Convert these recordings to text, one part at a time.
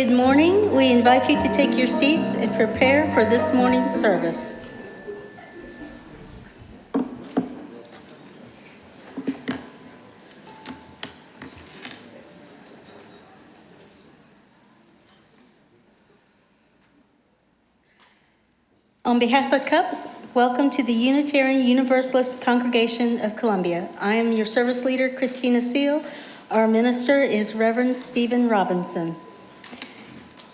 Good morning. We invite you to take your seats and prepare for this morning's service. On behalf of CUUPs, welcome to the Unitarian Universalist Congregation of Columbia. I am your service leader, Christina Seal. Our minister is Reverend Stephen Robinson.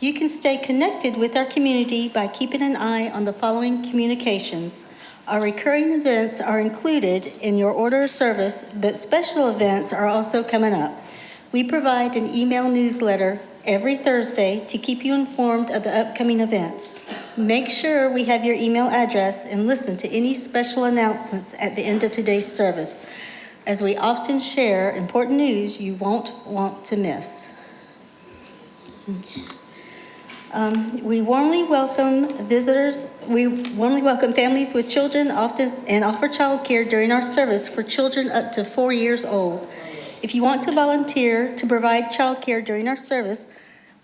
You can stay connected with our community by keeping an eye on the following communications. Our recurring events are included in your order of service, but special events are also coming up. We provide an email newsletter every Thursday to keep you informed of the upcoming events. Make sure we have your email address and listen to any special announcements at the end of today's service, as we often share important news you won't want to miss. We warmly welcome visitors. We warmly welcome families with children and offer childcare during our service for children up to 4 years old. If you want to volunteer to provide childcare during our service,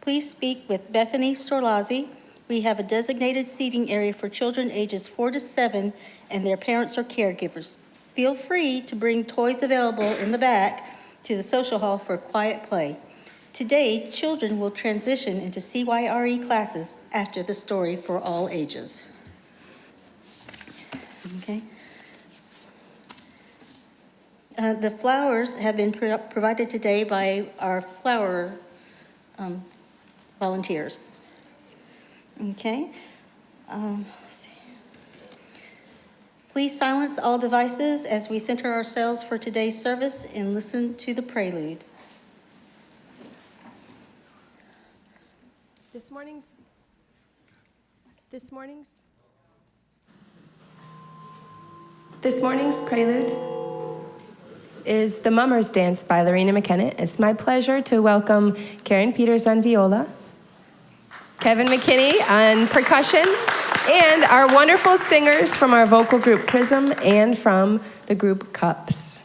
please speak with Bethany Storlazzi. We have a designated seating area for children ages 4 to 7 and their parents or caregivers. Feel free to bring toys available in the back to the social hall for quiet play. Today, children will transition into CYRE classes after the story for all ages. Okay. The flowers have been provided today by our flower volunteers. Okay. Let's see. Please silence all devices as we center ourselves for today's service and listen to the prelude. This morning's prelude is The Mummers Dance by Lorena McKenna. It's my pleasure to welcome Karen Peters on viola, Kevin McKinney on percussion, and our wonderful singers from our vocal group Prisma and from the group CUUPs.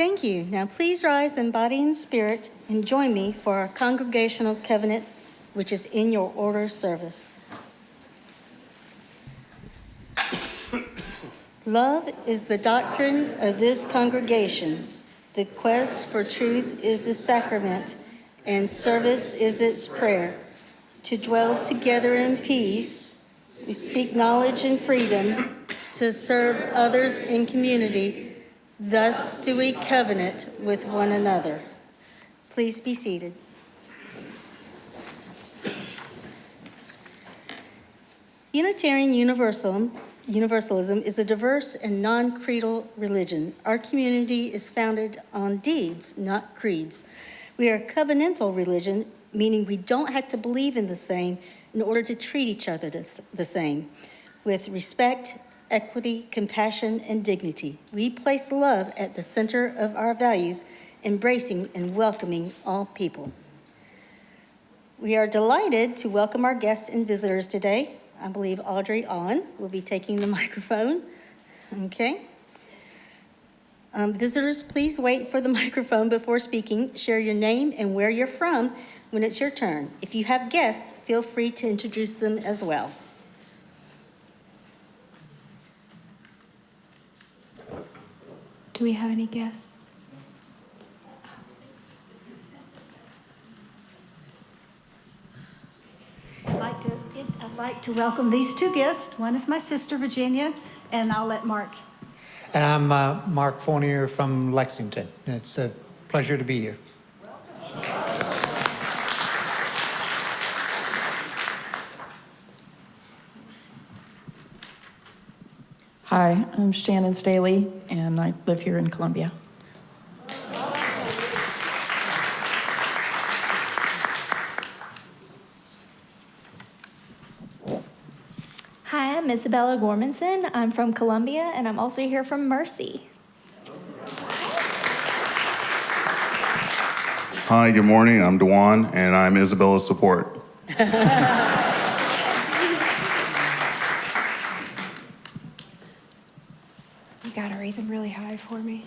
Thank you. Now please rise in body and spirit and join me for our congregational covenant, which is in your order of service. Love is the doctrine of this congregation. The quest for truth is its sacrament, and service is its prayer. To dwell together in peace, we speak knowledge and freedom to serve others in community. Thus do we covenant with one another. Please be seated. Unitarian Universalism is a diverse and non-creedal religion. Our community is founded on deeds, not creeds. We are a covenantal religion, meaning we don't have to believe in the same in order to treat each other the same, with respect, equity, compassion, and dignity. We place love at the center of our values, embracing and welcoming all people. We are delighted to welcome our guests and visitors today. I believe Audrey Ahn will be taking the microphone. Okay. Visitors, please wait for the microphone before speaking. Share your name and where you're from when it's your turn. If you have guests, feel free to introduce them as well. Do we have any guests? I'd like to welcome these two guests. One is my sister, Virginia, and I'll let Mark. And I'm Mark Fournier from Lexington. It's a pleasure to be here. Hi, I'm Shannon Staley, and I live here in Columbia. Hi, I'm Isabella Gormanson. I'm from Columbia, and I'm also here from Mercy. Hi, good morning. I'm Dewan, and I'm Isabella's support. You gotta raise them really high for me.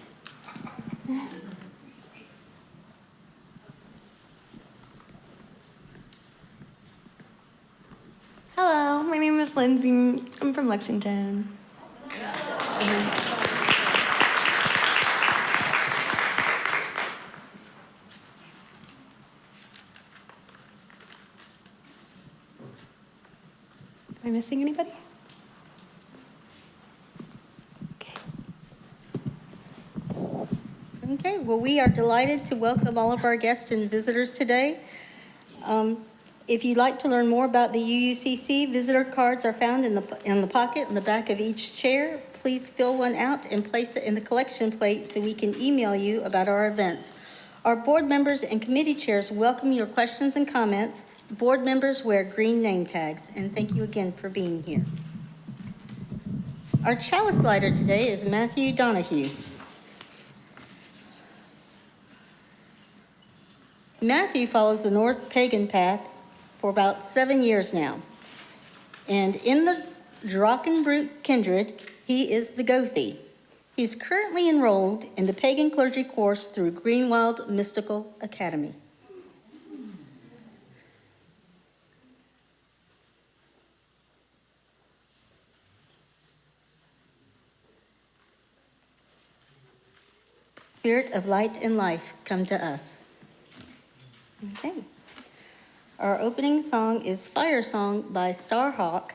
Hello, my name is Lindsay. I'm from Lexington. Am I missing anybody? Okay, well, we are delighted to welcome all of our guests and visitors today. If you'd like to learn more about the UUCC, visitor cards are found in the pocket in the back of each chair. Please fill one out and place it in the collection plate so we can email you about our events. Our board members and committee chairs welcome your questions and comments. Board members wear green name tags, and thank you again for being here. Our chalice lighter today is Matthew Donahue. Matthew follows the North Pagan path for about 7 years now. And in the Drachenbrück kindred, he is the Gothi. He's currently enrolled in the pagan clergy course through Greenwild Mystical Academy. Spirit of light and life, come to us. Okay. Our opening song is Fire Song by Starhawk.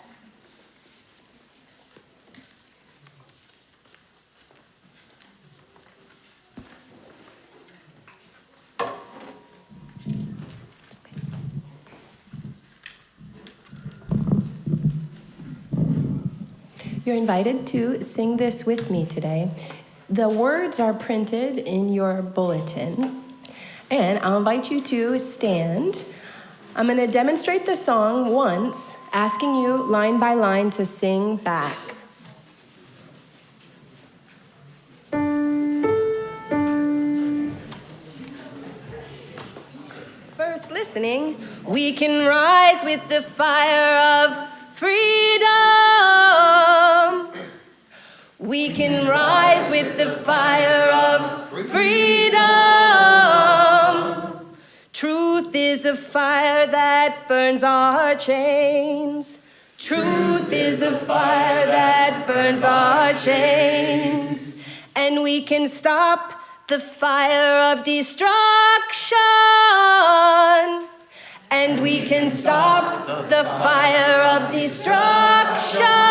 You're invited to sing this with me today. The words are printed in your bulletin, and I'll invite you to stand. I'm going to demonstrate the song once, asking you line by line to sing back. First listening, we can rise with the fire of freedom. We can rise with the fire of freedom. Truth is a fire that burns our chains. Truth is a fire that burns our chains. And we can stop the fire of destruction. And we can stop the fire of destruction.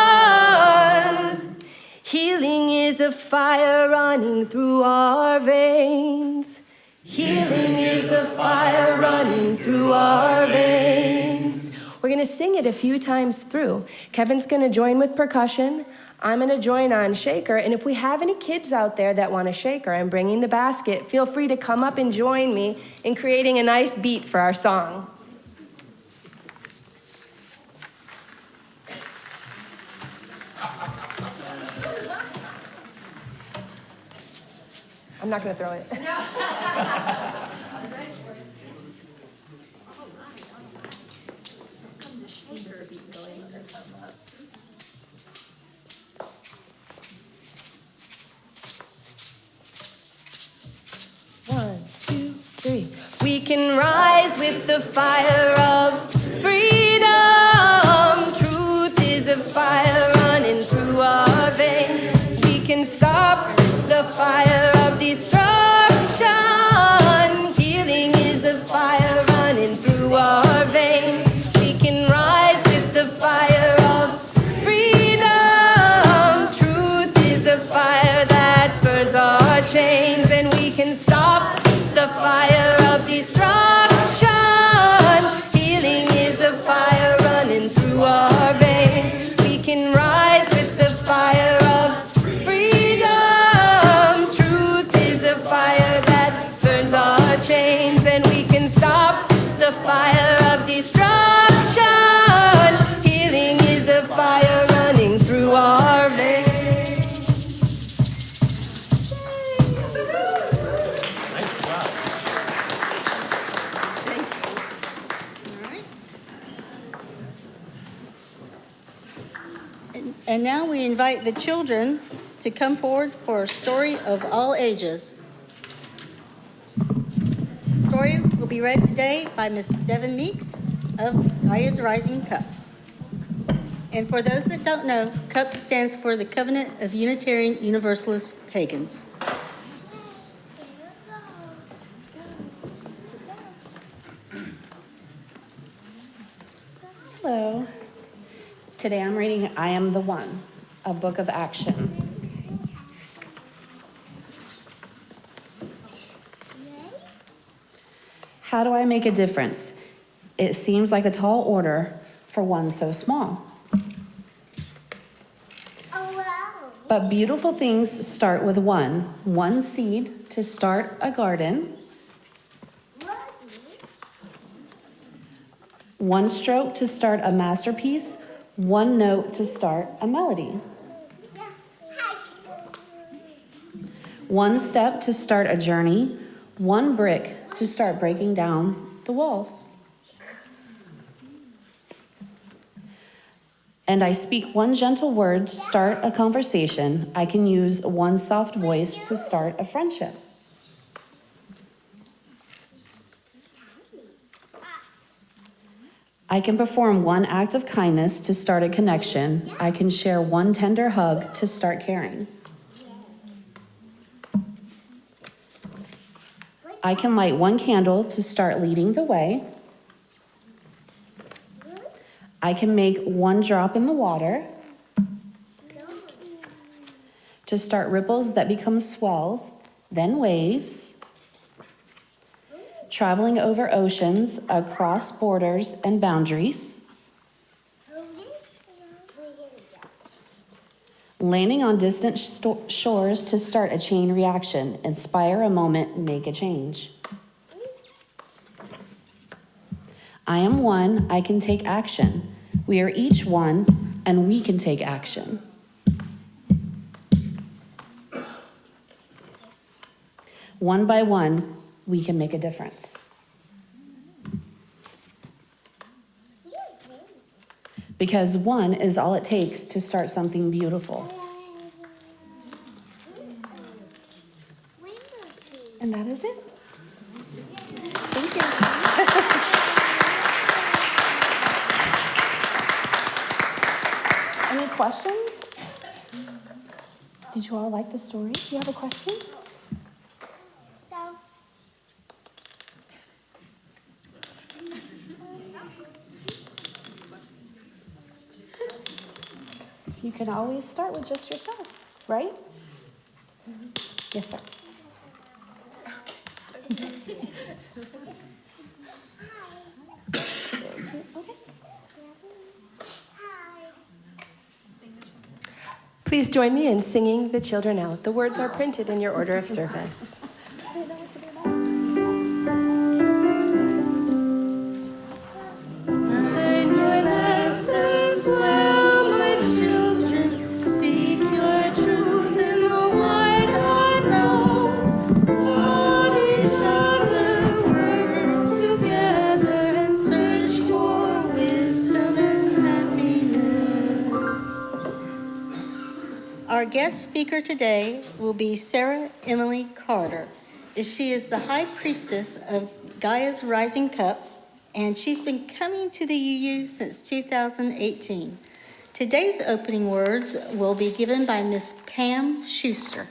Healing is a fire running through our veins. Healing is a fire running through our veins. We're going to sing it a few times through. Kevin's going to join with percussion. I'm going to join on shaker. And if we have any kids out there that want a shaker, I'm bringing the basket. Feel free to come up and join me in creating a nice beat for our song. I'm not going to throw it. One, two, three. We can rise with the fire of freedom. Truth is a fire running through our veins. We can stop the fire of destruction. Healing is a fire running through our veins. We can rise with the fire of freedom. Truth is a fire that burns our chains. And we can stop the fire of destruction. Healing is a fire running through our veins. We can rise with the fire of freedom. Truth is a fire that burns our chains. And we can stop the fire of destruction. Healing is a fire running through our veins. And now we invite the children to come forward for a story of all ages. The story will be read today by Miss Devin Meeks of Raya's Rising CUUPs. And for those that don't know, CUUPs stands for the Covenant of Unitarian Universalist Pagans. Hello. Today I'm reading I Am the One, a book of action. How do I make a difference? It seems like a tall order for one so small. But beautiful things start with one seed to start a garden, one stroke to start a masterpiece, one note to start a melody. One step to start a journey, one brick to start breaking down the walls. And I speak one gentle word to start a conversation. I can use one soft voice to start a friendship. I can perform one act of kindness to start a connection. I can share one tender hug to start caring. I can light one candle to start leading the way. I can make one drop in the water to start ripples that become swells, then waves, traveling over oceans, across borders and boundaries, landing on distant shores to start a chain reaction, inspire a moment, make a change. I am one, I can take action. We are each one, and we can take action. One by one, we can make a difference. Because one is all it takes to start something beautiful. And that is it. Thank you. Any questions? Did you all like the story? Do you have a question? You can always start with just yourself, right? Yes, sir. Okay. Please join me in singing the children out. The words are printed in your order of service. Our guest speaker today will be Sarah Emily Carter. She is the high priestess of Gaia's Rising Cups, and she's been coming to the UU since 2018. Today's opening words will be given by Miss Pam Schuster.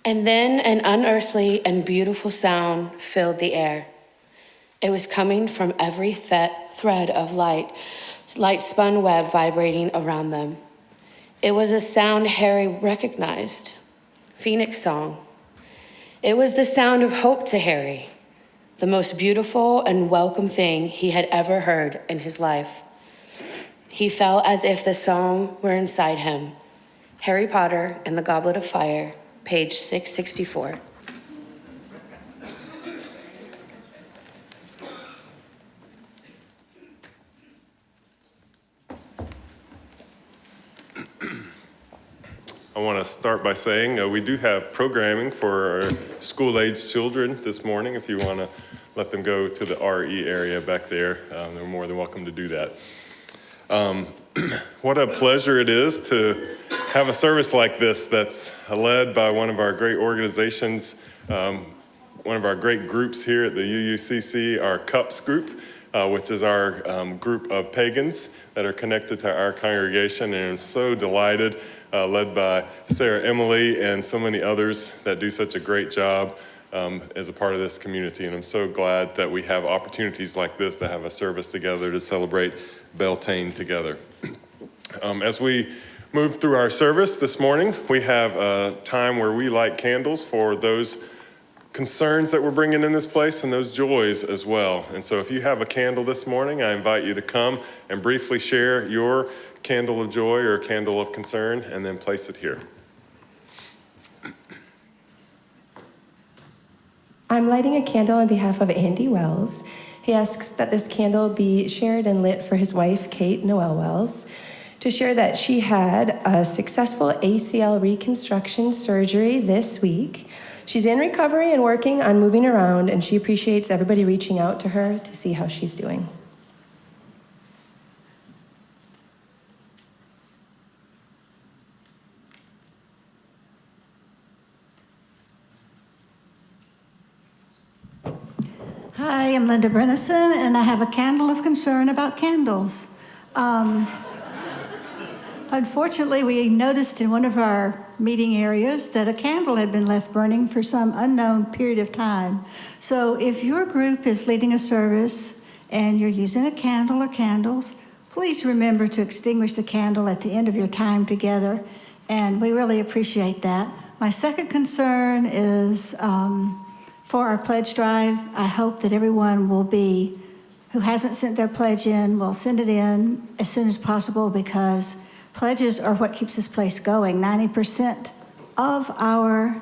And then an unearthly and beautiful sound filled the air. It was coming from every thread of light-spun web vibrating around them. It was a sound Harry recognized, Phoenix song. It was the sound of hope to Harry, the most beautiful and welcome thing he had ever heard in his life. He felt as if the song were inside him. Harry Potter and the Goblet of Fire, page 664. I want to start by saying we do have programming for our school-aged children this morning. If you want to let them go to the RE area back there, they're more than welcome to do that. What a pleasure it is to have a service like this that's led by one of our great organizations, one of our great groups here at the UUCC, our CUUPs group, which is our group of pagans that are connected to our congregation. And I'm so delighted, led by Sarah Emily and so many others that do such a great job as a part of this community. And I'm so glad that we have opportunities like this to have a service together to celebrate Beltane together. As we move through our service this morning, we have a time where we light candles for those concerns that we're bringing in this place and those joys as well. And so if you have a candle this morning, I invite you to come and briefly share your candle of joy or candle of concern and then place it here. I'm lighting a candle on behalf of Andy Wells. He asks that this candle be shared and lit for his wife, Kate Noel Wells, to share that she had a successful ACL reconstruction surgery this week. She's in recovery and working on moving around, and she appreciates everybody reaching out to her to see how she's doing. Hi, I'm Linda Brennison, and I have a candle of concern about candles. Unfortunately, we noticed in one of our meeting areas that a candle had been left burning for some unknown period of time. So if your group is leading a service and you're using a candle or candles, please remember to extinguish the candle at the end of your time together, and we really appreciate that. My second concern is for our pledge drive. I hope that everyone who hasn't sent their pledge in will send it in as soon as possible, because pledges are what keeps this place going. 90% of our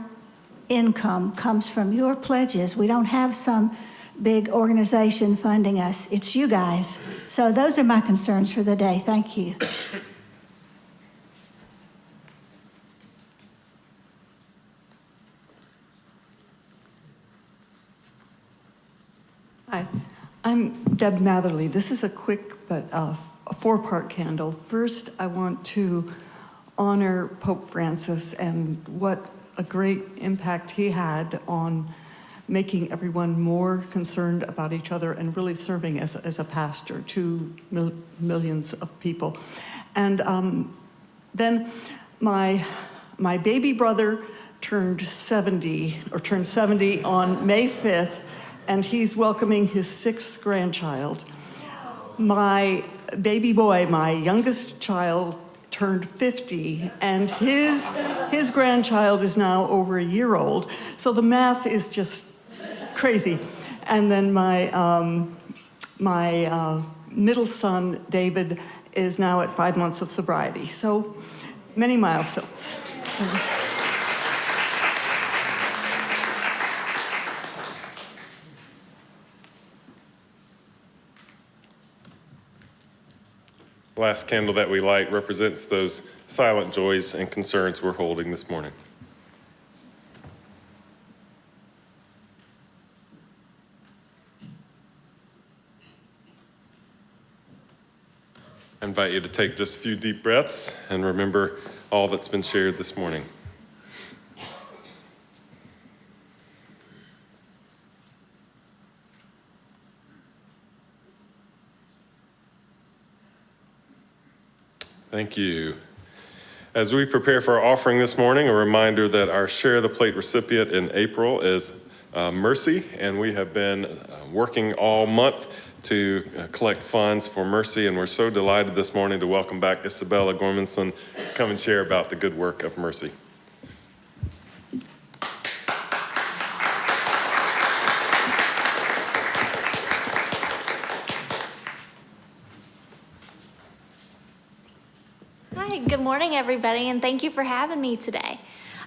income comes from your pledges. We don't have some big organization funding us. It's you guys. So those are my concerns for the day. Thank you. I'm Deb Matherly. This is a quick but a four-part candle. First, I want to honor Pope Francis and what a great impact he had on making everyone more concerned about each other and really serving as a pastor to millions of people. And then my baby brother turned 70 on May 5th, and he's welcoming his 6th grandchild. My baby boy, my youngest child, turned 50, and his grandchild is now over a year old. So the math is just crazy. And then my middle son, David, is now at 5 months of sobriety. So many milestones. Last candle that we light represents those silent joys and concerns we're holding this morning. I invite you to take just a few deep breaths and remember all that's been shared this morning. Thank you. As we prepare for our offering this morning, a reminder that our Share the Plate recipient in April is Mercy, and we have been working all month to collect funds for Mercy, and we're so delighted this morning to welcome back Isabella Gormanson to come and share about the good work of Mercy. Good morning, everybody, and thank you for having me today.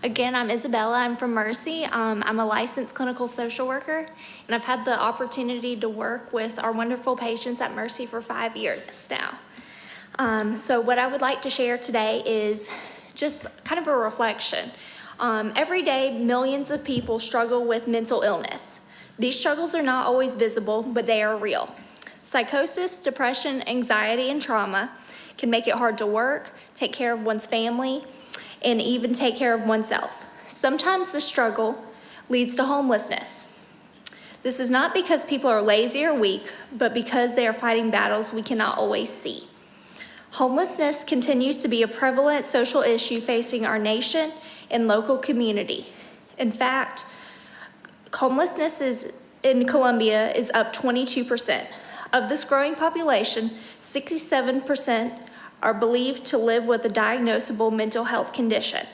Again, I'm Isabella. I'm from Mercy. I'm a licensed clinical social worker, and I've had the opportunity to work with our wonderful patients at Mercy for 5 years now. So what I would like to share today is just kind of a reflection. Every day, millions of people struggle with mental illness. These struggles are not always visible, but they are real. Psychosis, depression, anxiety, and trauma can make it hard to work, take care of one's family, and even take care of oneself. Sometimes the struggle leads to homelessness. This is not because people are lazy or weak, but because they are fighting battles we cannot always see. Homelessness continues to be a prevalent social issue facing our nation and local community. In fact, homelessness in Columbia is up 22%. Of this growing population, 67% are believed to live with a diagnosable mental health condition.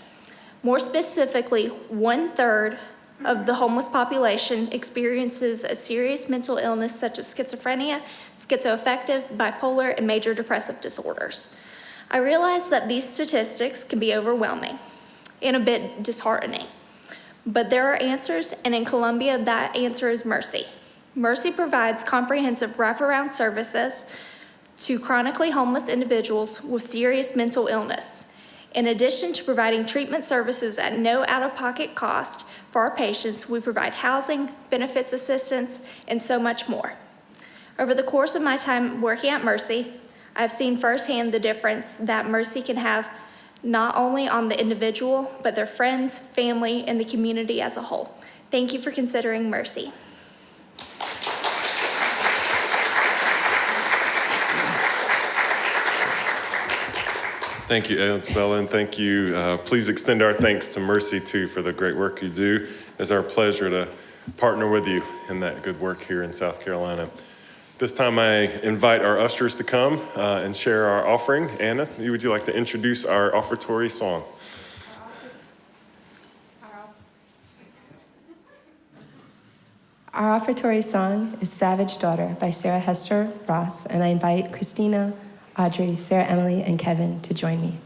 More specifically, 1/3 of the homeless population experiences a serious mental illness such as schizophrenia, schizoaffective, bipolar, and major depressive disorders. I realize that these statistics can be overwhelming and a bit disheartening, but there are answers, and in Columbia, that answer is Mercy. Mercy provides comprehensive wraparound services to chronically homeless individuals with serious mental illness. In addition to providing treatment services at no out-of-pocket cost for our patients, we provide housing, benefits assistance, and so much more. Over the course of my time working at Mercy, I've seen firsthand the difference that Mercy can have not only on the individual, but their friends, family, and the community as a whole. Thank you for considering Mercy. Thank you, Isabella, and thank you. Please extend our thanks to Mercy, too, for the great work you do. It's our pleasure to partner with you in that good work here in South Carolina. This time I invite our ushers to come and share our offering. Anna, would you like to introduce our offertory song? Our offertory song is Savage Daughter by Sarah Hester Ross, and I invite Christina, Audrey, Sarah Emily, and Kevin to join me.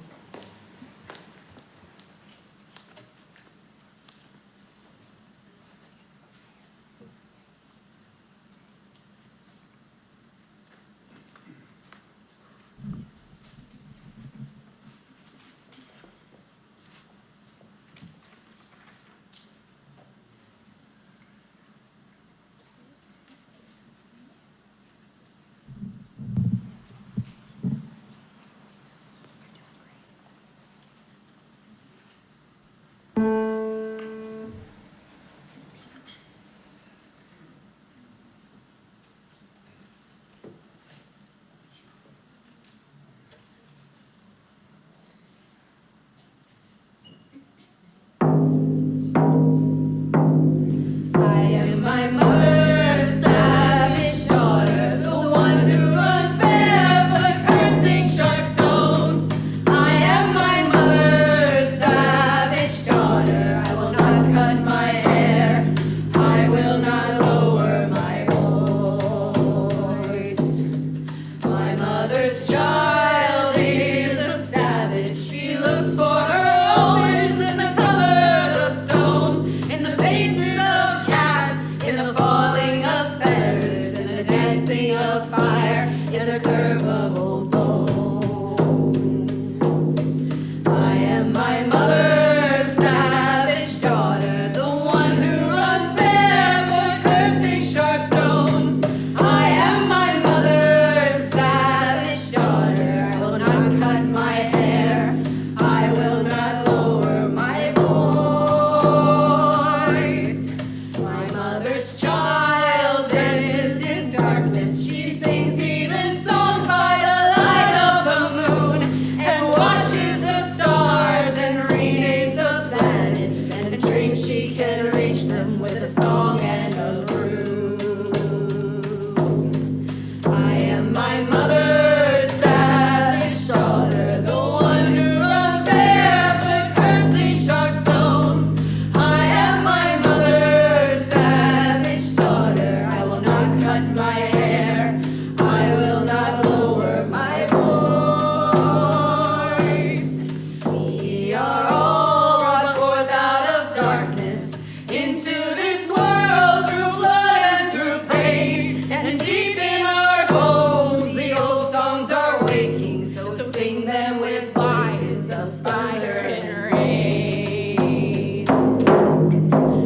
sing of fire in the curve of old bones. I am my mother's savage daughter, the one who runs barefoot, cursing sharp stones. I am my mother's savage daughter. I will not cut my hair. I will not lower my voice. My mother's child dances in darkness. She sings heathen songs by the light of the moon and watches the stars and renames the planets and dreams she can reach them with a song and a rune. I am my mother's savage daughter, the one who runs barefoot, cursing sharp stones. I am my mother's savage daughter. I will not cut my hair. I will not lower my voice. We are all brought forth out of darkness into this world through blood and through pain. And deep in our bones, the old songs are waking. So sing them with voices of thunder and rain.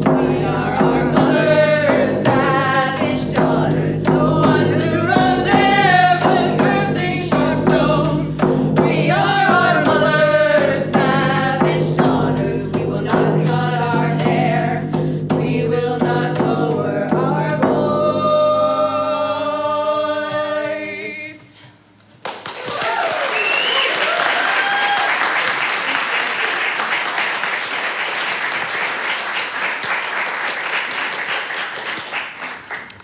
We are our mother's savage daughters, the ones who run barefoot, cursing sharp stones. We are our mother's savage daughters. We will not cut our hair. We will not lower our voice.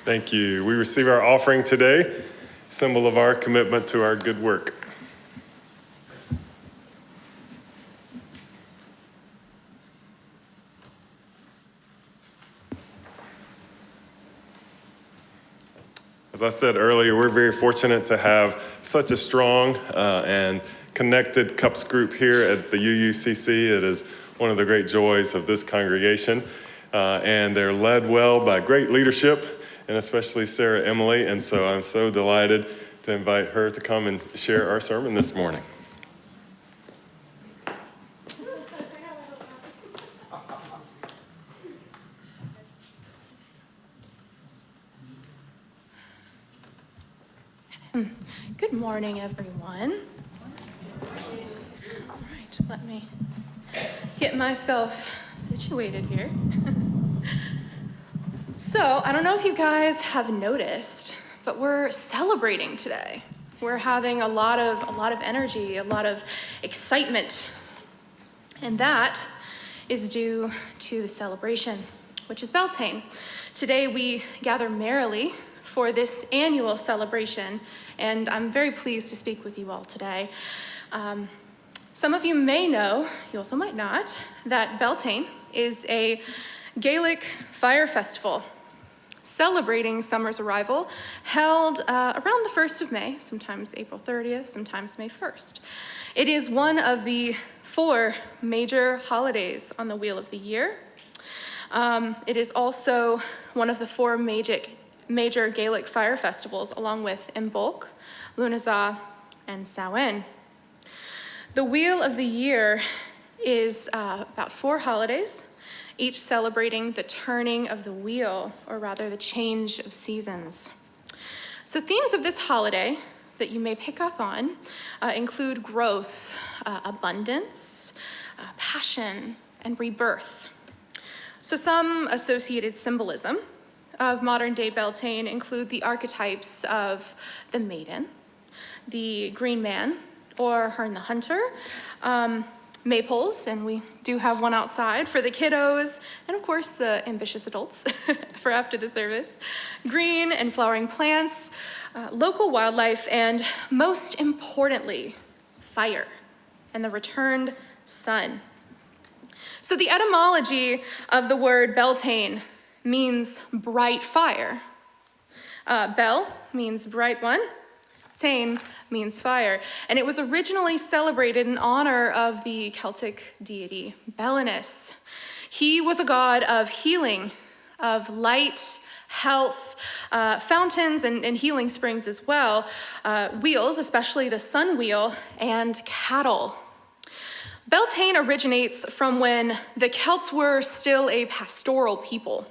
Thank you. We receive our offering today, symbol of our commitment to our good work. As I said earlier, we're very fortunate to have such a strong and connected CUUPs group here at the UUCC. It is one of the great joys of this congregation. And they're led well by great leadership, and especially Sarah Emily. And so I'm so delighted to invite her to come and share our sermon this morning. Good morning, everyone. All right, just let me get myself situated here. So, I don't know if you guys have noticed, but we're celebrating today. We're having a lot of energy, a lot of excitement. And that is due to the celebration, which is Beltane. Today we gather merrily for this annual celebration, and I'm very pleased to speak with you all today. Some of you may know, you also might not, that Beltane is a Gaelic fire festival celebrating summer's arrival, held around the 1st of May, sometimes April 30th, sometimes May 1st. It is one of the 4 major holidays on the wheel of the year. It is also one of the 4 major Gaelic fire festivals, along with Imbolc, Lunasa, and Samhain. The wheel of the year is about 4 holidays, each celebrating the turning of the wheel, or rather the change of seasons. So themes of this holiday that you may pick up on include growth, abundance, passion, and rebirth. So some associated symbolism of modern day Beltane include the archetypes of the maiden, the green man, or Herne the Hunter, maypoles, and we do have one outside for the kiddos, and of course the ambitious adults for after the service, green and flowering plants, local wildlife, and most importantly, fire and the returned sun. So the etymology of the word Beltane means bright fire. Bel means bright one. Tane means fire, and it was originally celebrated in honor of the Celtic deity Belinus. He was a god of healing, of light, health, fountains, and healing springs as well, wheels, especially the sun wheel, and cattle. Beltane originates from when the Celts were still a pastoral people.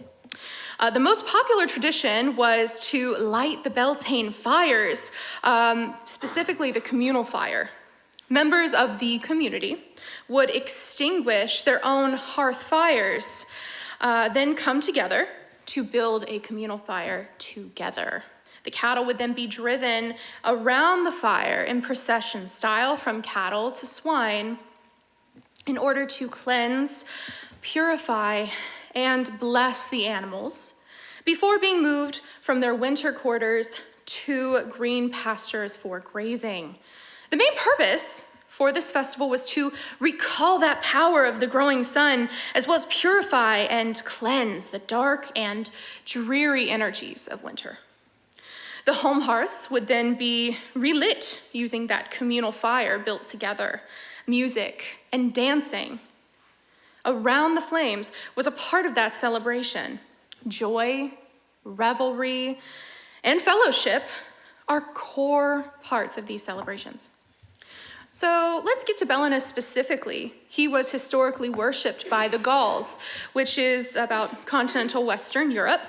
The most popular tradition was to light the Beltane fires, specifically the communal fire. Members of the community would extinguish their own hearth fires, then come together to build a communal fire together. The cattle would then be driven around the fire in procession style from cattle to swine in order to cleanse, purify, and bless the animals before being moved from their winter quarters to green pastures for grazing. The main purpose for this festival was to recall that power of the growing sun, as well as purify and cleanse the dark and dreary energies of winter. The home hearths would then be relit using that communal fire built together. Music and dancing around the flames was a part of that celebration. Joy, revelry, and fellowship are core parts of these celebrations. So let's get to Belenus specifically. He was historically worshipped by the Gauls, which is about continental Western Europe,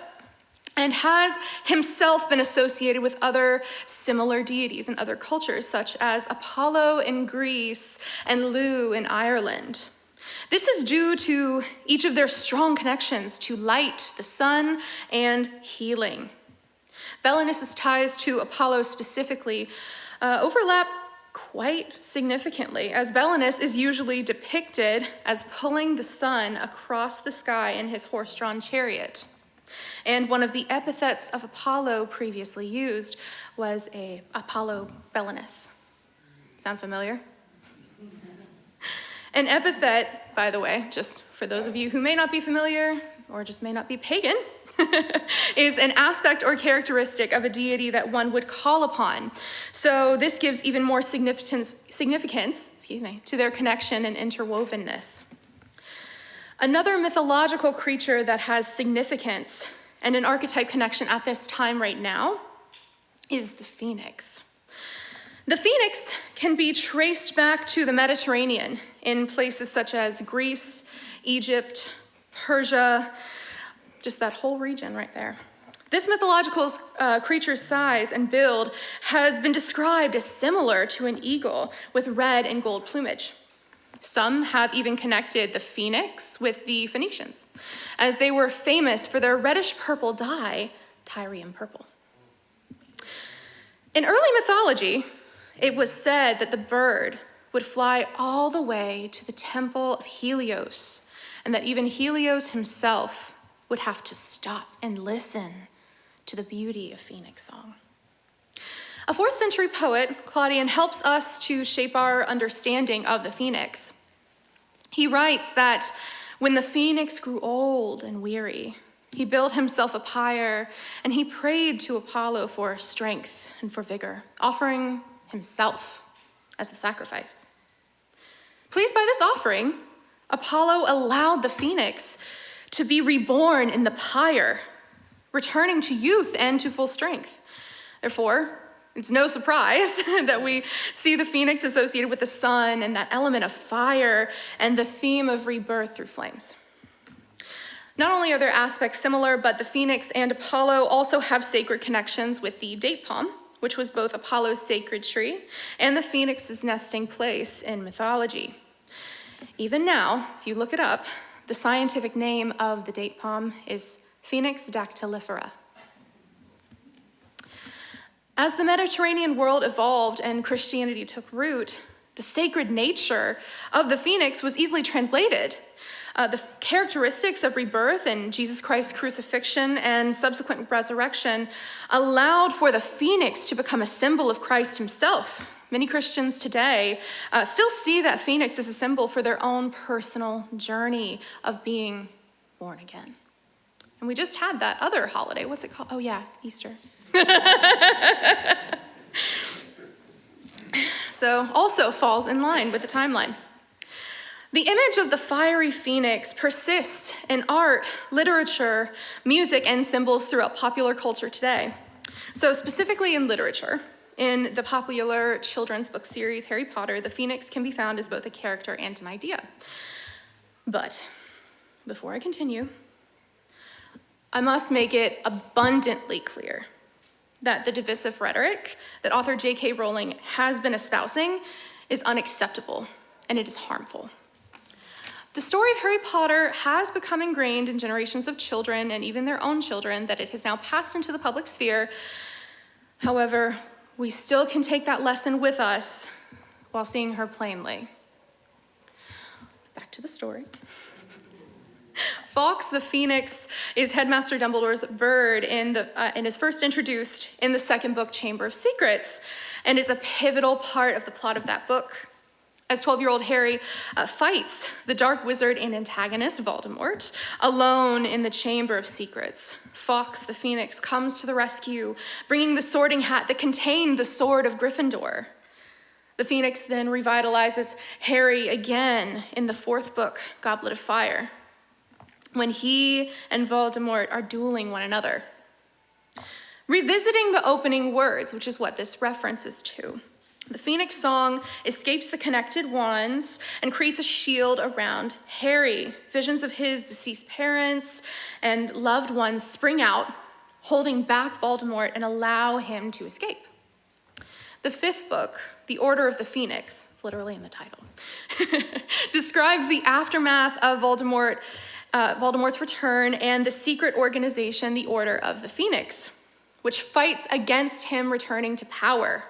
and has himself been associated with other similar deities in other cultures, such as Apollo in Greece and Lu in Ireland. This is due to each of their strong connections to light, the sun, and healing. Belenus' ties to Apollo specifically overlap quite significantly, as Belenus is usually depicted as pulling the sun across the sky in his horse-drawn chariot. And one of the epithets of Apollo previously used was a Apollo Belenus. Sound familiar? An epithet, by the way, just for those of you who may not be familiar or just may not be pagan, is an aspect or characteristic of a deity that one would call upon. So this gives even more significance to their connection and interwovenness. Another mythological creature that has significance and an archetype connection at this time right now is the phoenix. The phoenix can be traced back to the Mediterranean in places such as Greece, Egypt, Persia, just that whole region right there. This mythological creature's size and build has been described as similar to an eagle with red and gold plumage. Some have even connected the phoenix with the Phoenicians, as they were famous for their reddish-purple dye, Tyrian purple. In early mythology, it was said that the bird would fly all the way to the temple of Helios, and that even Helios himself would have to stop and listen to the beauty of phoenix song. A 4th century poet, Claudian, helps us to shape our understanding of the phoenix. He writes that when the phoenix grew old and weary, he built himself a pyre and he prayed to Apollo for strength and for vigor, offering himself as the sacrifice. Pleased by this offering, Apollo allowed the phoenix to be reborn in the pyre, returning to youth and to full strength. Therefore, it's no surprise that we see the phoenix associated with the sun and that element of fire and the theme of rebirth through flames. Not only are their aspects similar, but the phoenix and Apollo also have sacred connections with the date palm, which was both Apollo's sacred tree and the phoenix's nesting place in mythology. Even now, if you look it up, the scientific name of the date palm is Phoenix dactylifera. As the Mediterranean world evolved and Christianity took root, the sacred nature of the phoenix was easily translated. The characteristics of rebirth and Jesus Christ's crucifixion and subsequent resurrection allowed for the phoenix to become a symbol of Christ himself. Many Christians today still see that phoenix as a symbol for their own personal journey of being born again. And we just had that other holiday. What's it called? Oh yeah, Easter. So also falls in line with the timeline. The image of the fiery phoenix persists in art, literature, music, and symbols throughout popular culture today. So specifically in literature, in the popular children's book series Harry Potter, the phoenix can be found as both a character and an idea. But before I continue, I must make it abundantly clear that the divisive rhetoric that author J.K. Rowling has been espousing is unacceptable, and it is harmful. The story of Harry Potter has become ingrained in generations of children and even their own children that it has now passed into the public sphere. However, we still can take that lesson with us while seeing her plainly. Back to the story. Fawkes the Phoenix is Headmaster Dumbledore's bird and is first introduced in the second book, Chamber of Secrets, and is a pivotal part of the plot of that book. As 12-year-old Harry fights the dark wizard and antagonist, Voldemort, alone in the Chamber of Secrets, Fawkes the Phoenix comes to the rescue, bringing the sorting hat that contained the sword of Gryffindor. The Phoenix then revitalizes Harry again in the fourth book, Goblet of Fire, when he and Voldemort are dueling one another. Revisiting the opening words, which is what this references to, the Phoenix song escapes the connected wands and creates a shield around Harry. Visions of his deceased parents and loved ones spring out, holding back Voldemort and allow him to escape. The fifth book, The Order of the Phoenix, it's literally in the title, describes the aftermath of Voldemort's return and the secret organization, the Order of the Phoenix, which fights against him returning to power.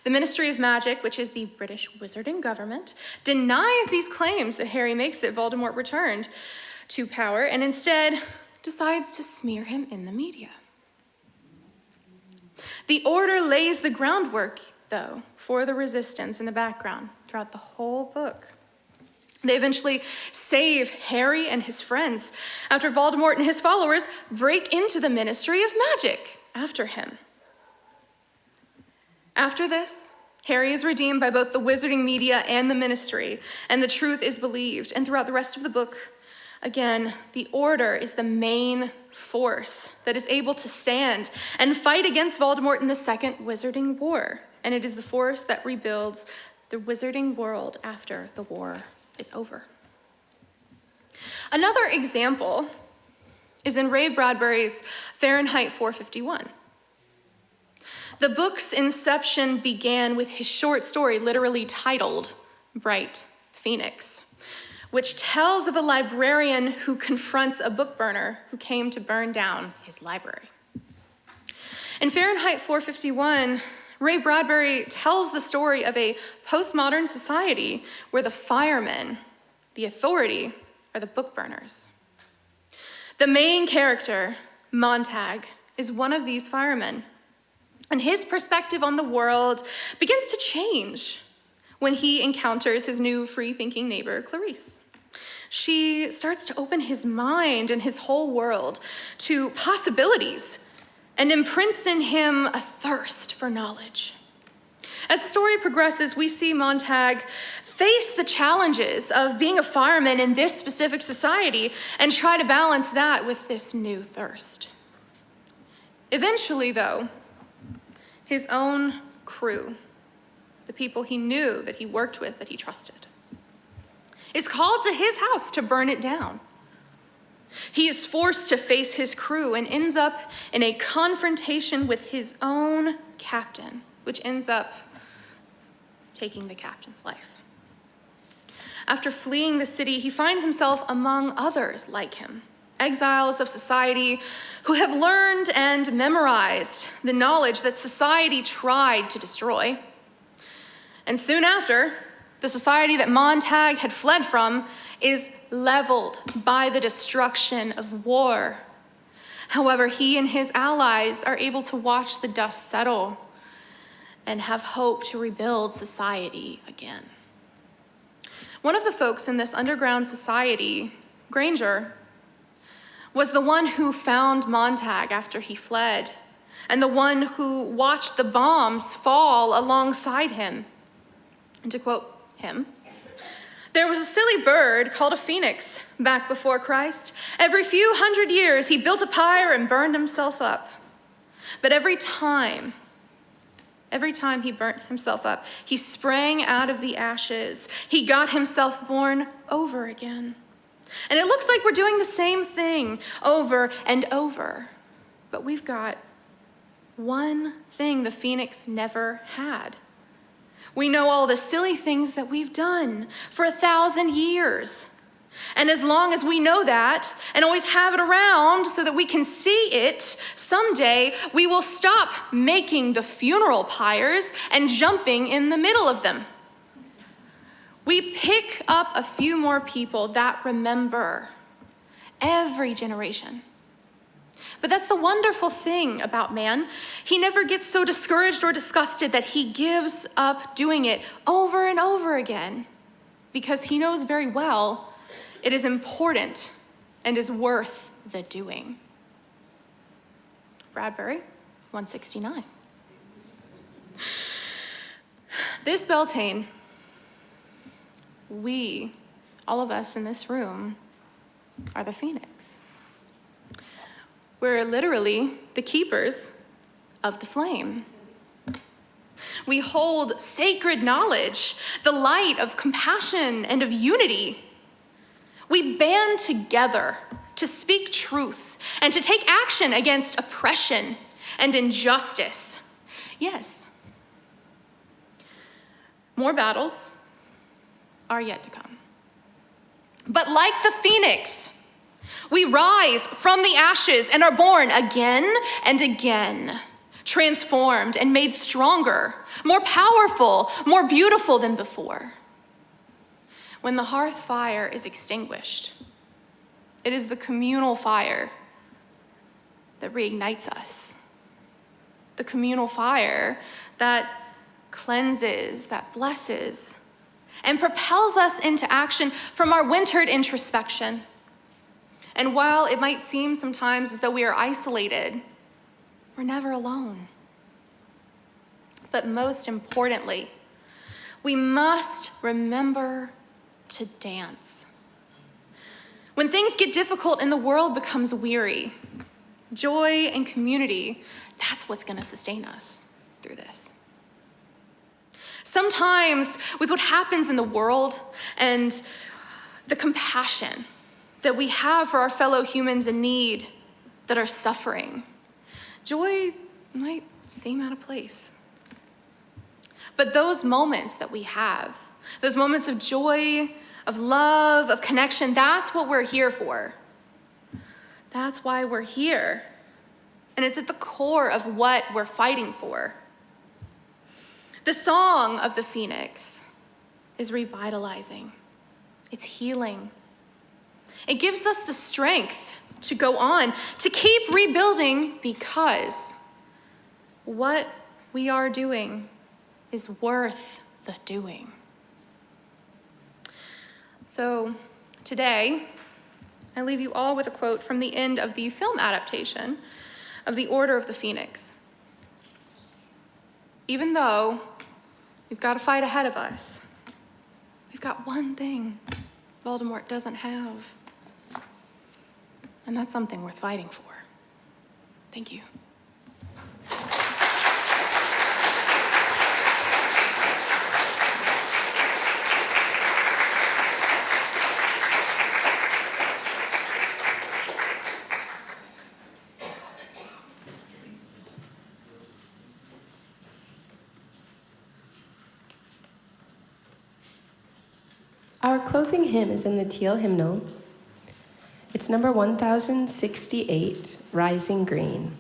The Ministry of Magic, which is the British wizarding government, denies these claims that Harry makes that Voldemort returned to power and instead decides to smear him in the media. The Order lays the groundwork, though, for the resistance in the background throughout the whole book. They eventually save Harry and his friends after Voldemort and his followers break into the Ministry of Magic after him. After this, Harry is redeemed by both the wizarding media and the ministry, and the truth is believed. And throughout the rest of the book, again, the Order is the main force that is able to stand and fight against Voldemort in the Second Wizarding War. And it is the force that rebuilds the wizarding world after the war is over. Another example is in Ray Bradbury's Fahrenheit 451. The book's inception began with his short story, literally titled Bright Phoenix, which tells of a librarian who confronts a book burner who came to burn down his library. In Fahrenheit 451, Ray Bradbury tells the story of a postmodern society where the firemen, the authority, are the book burners. The main character, Montag, is one of these firemen. And his perspective on the world begins to change when he encounters his new free-thinking neighbor, Clarice. She starts to open his mind and his whole world to possibilities and imprints in him a thirst for knowledge. As the story progresses, we see Montag face the challenges of being a fireman in this specific society and try to balance that with this new thirst. Eventually, though, his own crew, the people he knew, that he worked with, that he trusted, is called to his house to burn it down. He is forced to face his crew and ends up in a confrontation with his own captain, which ends up taking the captain's life. After fleeing the city, he finds himself among others like him, exiles of society who have learned and memorized the knowledge that society tried to destroy. And soon after, the society that Montag had fled from is leveled by the destruction of war. However, he and his allies are able to watch the dust settle and have hope to rebuild society again. One of the folks in this underground society, Granger, was the one who found Montag after he fled, and the one who watched the bombs fall alongside him. And to quote him, There was a silly bird called a phoenix back before Christ. Every few hundred years, he built a pyre and burned himself up. But every time he burnt himself up, he sprang out of the ashes. He got himself born over again. And it looks like we're doing the same thing over and over. But we've got one thing the phoenix never had. We know all the silly things that we've done for 1,000 years. And as long as we know that and always have it around so that we can see it, someday we will stop making the funeral pyres and jumping in the middle of them. We pick up a few more people that remember every generation. But that's the wonderful thing about man. He never gets so discouraged or disgusted that he gives up doing it over and over again, because he knows very well it is important and is worth the doing. Bradbury, 169. This Beltane, we, all of us in this room, are the phoenix. We're literally the keepers of the flame. We hold sacred knowledge, the light of compassion and of unity. We band together to speak truth and to take action against oppression and injustice. Yes, more battles are yet to come. But like the phoenix, we rise from the ashes and are born again and again, transformed and made stronger, more powerful, more beautiful than before. When the hearth fire is extinguished, it is the communal fire that reignites us. The communal fire that cleanses, that blesses, and propels us into action from our wintered introspection. And while it might seem sometimes as though we are isolated, we're never alone. But most importantly, we must remember to dance. When things get difficult and the world becomes weary, joy and community, that's what's going to sustain us through this. Sometimes with what happens in the world and the compassion that we have for our fellow humans in need that are suffering, joy might seem out of place. But those moments that we have, those moments of joy, of love, of connection, that's what we're here for. That's why we're here. And it's at the core of what we're fighting for. The song of the phoenix is revitalizing. It's healing. It gives us the strength to go on, to keep rebuilding, because what we are doing is worth the doing. So today, I leave you all with a quote from the end of the film adaptation of The Order of the Phoenix. Even though we've got a fight ahead of us, we've got one thing Voldemort doesn't have. And that's something worth fighting for. Thank you. Our closing hymn is in the teal hymnal. It's number 1068, Rising Green.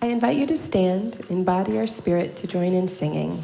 I invite you to stand in body or spirit to join in singing.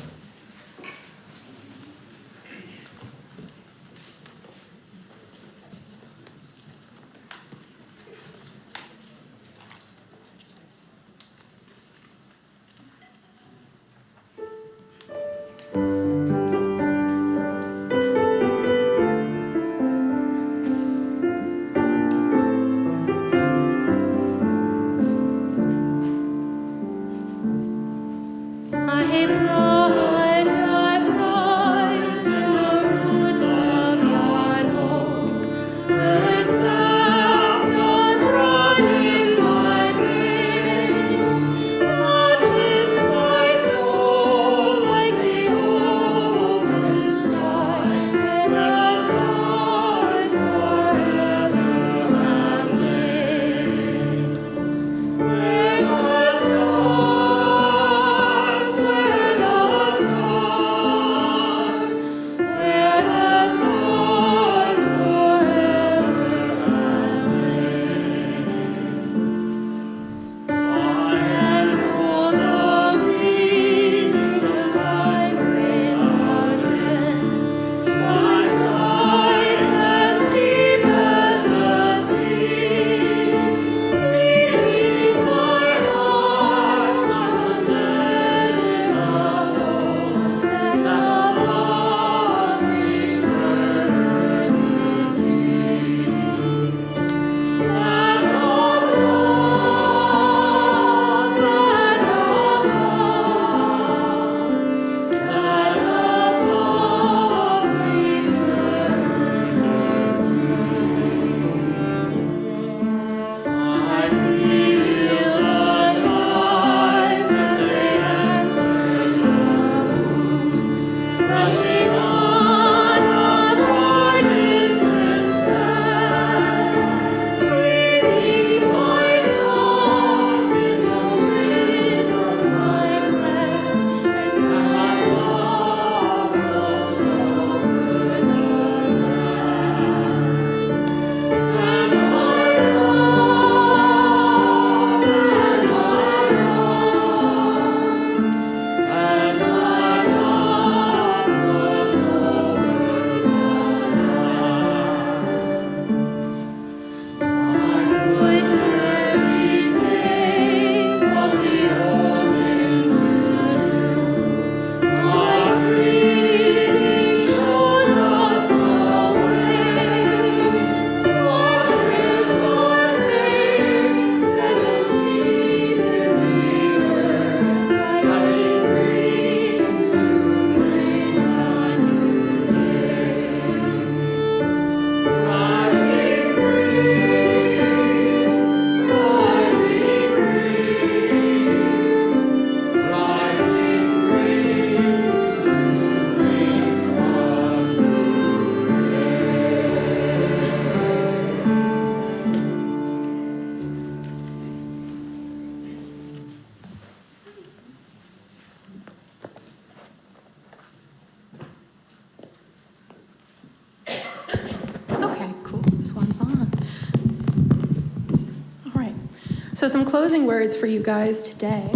So some closing words for you guys today.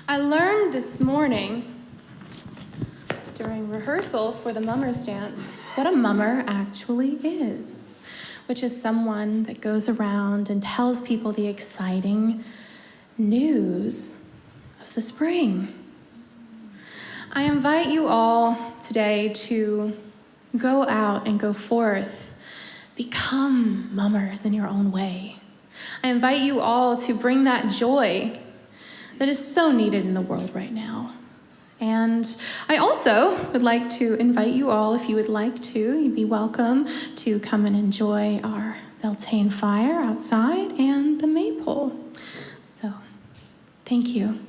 I learned this morning during rehearsal for the Mummers Dance what a mummer actually is, which is someone that goes around and tells people the exciting news of the spring. I invite you all today to go out and go forth, become mummers in your own way. I invite you all to bring that joy that is so needed in the world right now. And I also would like to invite you all, if you would like to, you'd be welcome to come and enjoy our Beltane fire outside and the maypole. So, thank you.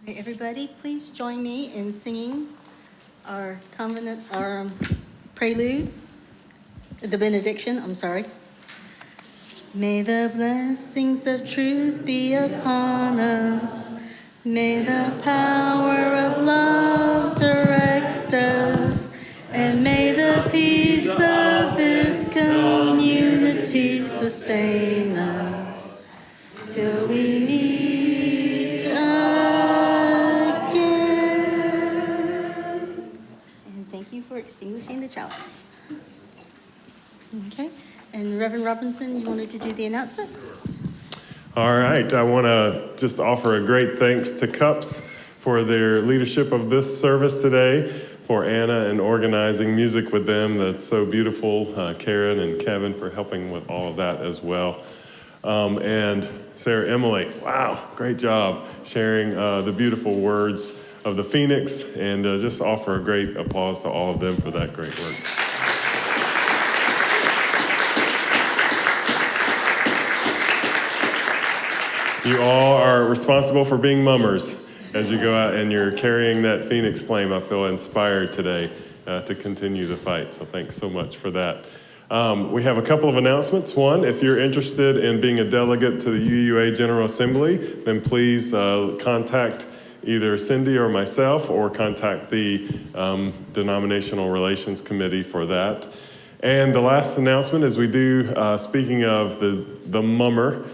Okay, everybody, please join me in singing our prelude, the benediction, I'm sorry. May the blessings of truth be upon us. May the power of love direct us. And may the peace of this community sustain us till we meet again. And thank you for extinguishing the chalice. Okay, and Reverend Robinson, you wanted to do the announcements? All right, I want to just offer a great thanks to CUUPs for their leadership of this service today, for Anna and organizing music with them. That's so beautiful. Karen and Kevin for helping with all of that as well. And Sarah Emily, wow, great job sharing the beautiful words of the Phoenix, and just offer a great applause to all of them for that great work. You all are responsible for being mummers as you go out and you're carrying that Phoenix flame. I feel inspired today to continue the fight. So thanks so much for that. We have a couple of announcements. One, if you're interested in being a delegate to the UUA General Assembly, then please contact either Cindy or myself, or contact the Denominational Relations Committee for that. And the last announcement is we do, speaking of the mummer,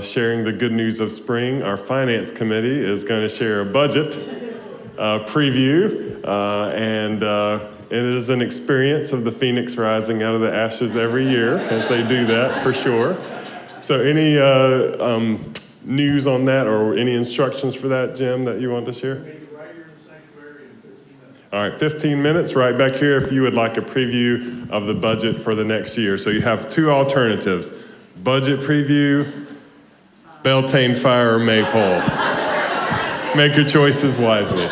sharing the good news of spring, our Finance Committee is going to share a budget preview, and it is an experience of the Phoenix rising out of the ashes every year as they do that, for sure. So any news on that or any instructions for that, Jim, that you want to share? All right, 15 minutes right back here if you would like a preview of the budget for the next year. So you have two alternatives: budget preview, Beltane fire, or maypole. Make your choices wisely.